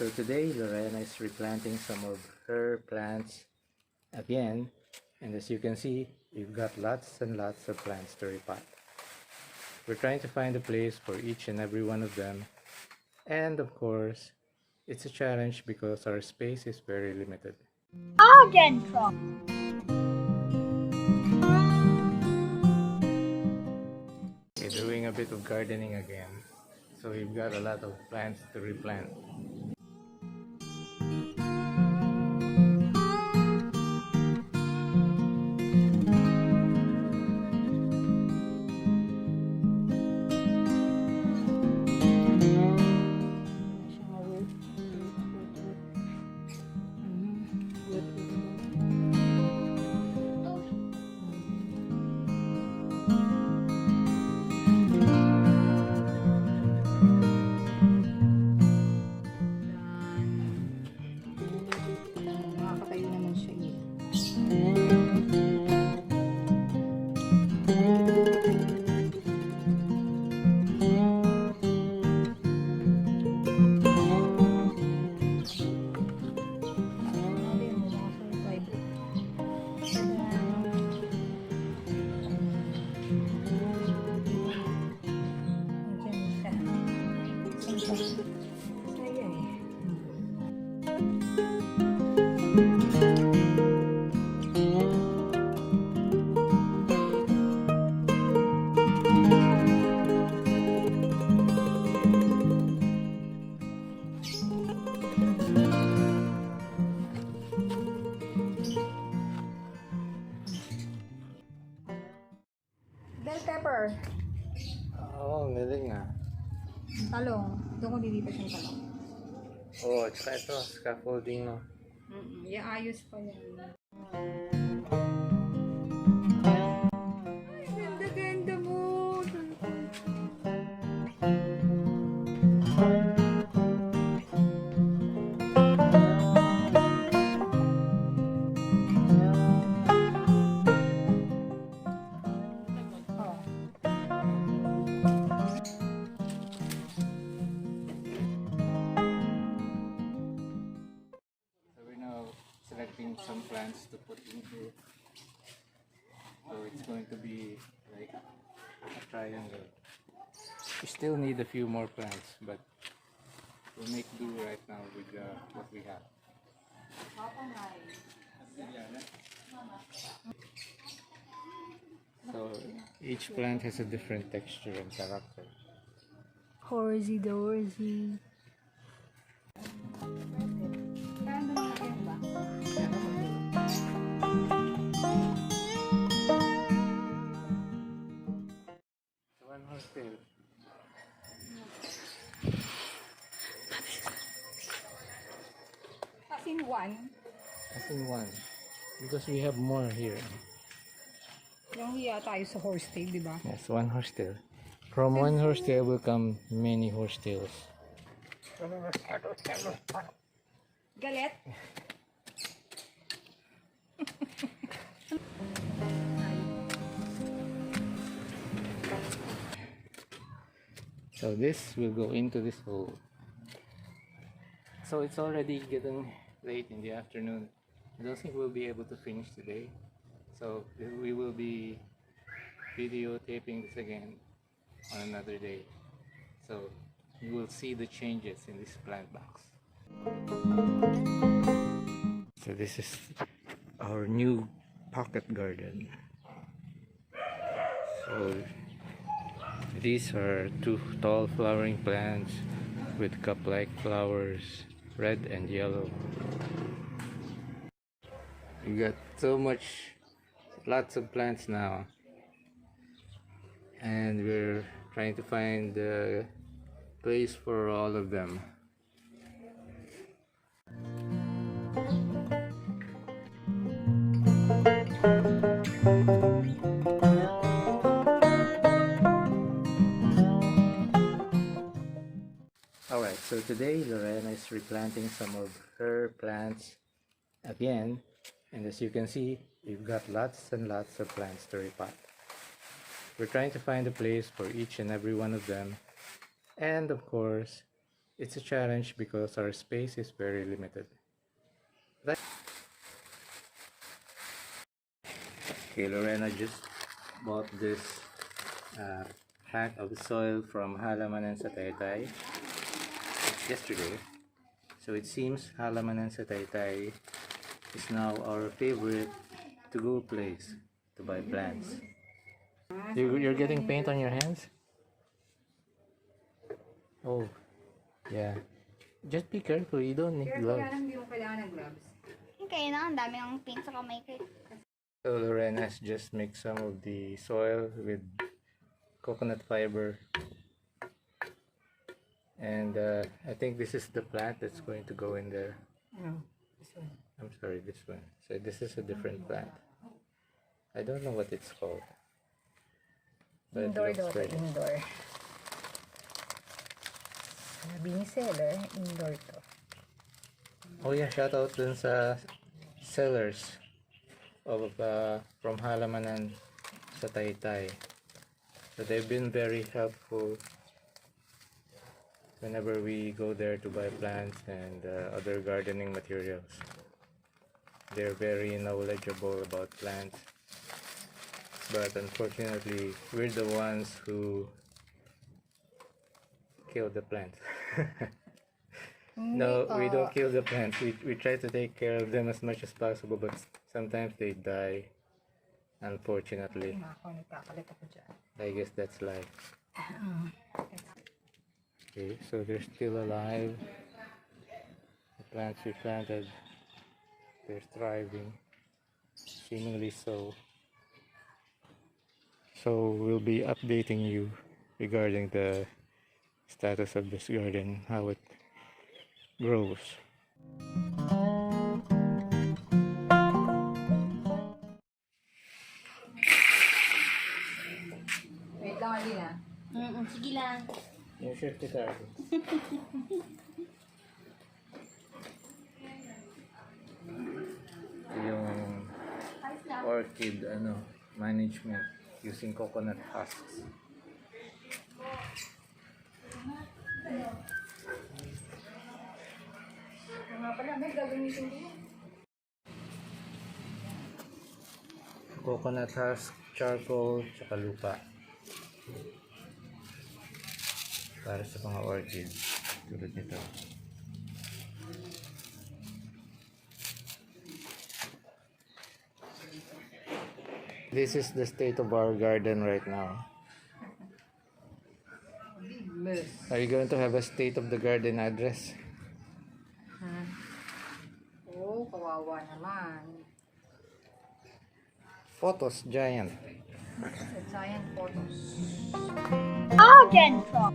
So today Lorena is replanting some of her plants again, and as you can see, we've got lots and lots of plants to repot. We're trying to find a place for each and every one of them, and of course, it's a challenge because our space is very limited. Arghentrock. We're doing a bit of gardening again, so we've got a lot of plants to replant. Nakakatayo naman siya eh. Bell pepper. Oh, galing ah. Talong. Doon ko dilipat yung talong. Oh, at saka ito, scaffolding no. Iayos pa yan. Ay, ganda-ganda mo. So we're now selecting some plants to put into. So it's going to be like a triangle. We still need a few more plants, but we'll make do right now with what we have. So each plant has a different texture and character. Horsey dorsey. One horse tail. As in one. As in one. Because we have more here. Yung hiya tayo sa horse tail, di ba? Yes, one horsetail. From one horsetail will come many horsetails. Galit? So this will go into this hole. So it's already getting late in the afternoon. I don't think we'll be able to finish today. So we will be videotaping this again on another day. So you will see the changes in this plant box. So this is our new pocket garden. So these are two tall flowering plants with cup-like flowers, red and yellow. We got so much, lots of plants now, and we're trying to find the place for all of them. Alright, so today Lorena is replanting some of her plants again, and as you can see, we've got lots and lots of plants to repot. We're trying to find a place for each and every one of them, and of course, it's a challenge because our space is very limited. Okay, Lorena just bought this pack of soil from Halamanan sa Taytay yesterday. So it seems Halamanan sa Taytay is now our favorite to-go place to buy plants. You're getting paint on your hands? Oh, yeah. Just be careful, you don't need gloves. Hindi mo kailangan ng gloves. Kaya na, ang dami ng paint sa kamay ko. So Lorena has just mixed some of the soil with coconut fiber. And I think this is the plant that's going to go in there. No, this one. I'm sorry, this one. So this is a different plant. I don't know what it's called. But it Indoor looks daw, very- indoor. Sabi ni seller, indoor to. Oh yeah, shout out dun sa sellers of from Halamanan sa Taytay. So they've been very helpful whenever we go there to buy plants and other gardening materials. They're very knowledgeable about plants, but unfortunately we're the ones who kill the plants. No, we don't kill the plants. We try to take care of them as much as possible, but sometimes they die, unfortunately. Ako, nagkakalit ako dyan. I guess that's life. Okay, so they're still alive. The plants we planted, they're thriving, seemingly so. So we'll be updating you regarding the status of this garden, how it grows. Wait lang, Alina. Sige lang. Yung shift it out. Yung orchid management using coconut husks. Nga pala, may gagamitin din. Coconut husk, charcoal, tsaka lupa. Para sa mga orchid tulad nito. This is the state of our garden right now. Are you going to have a state of the garden address? Oh, kawawa naman. Photos giant. Sa giant photos. Arghentrock.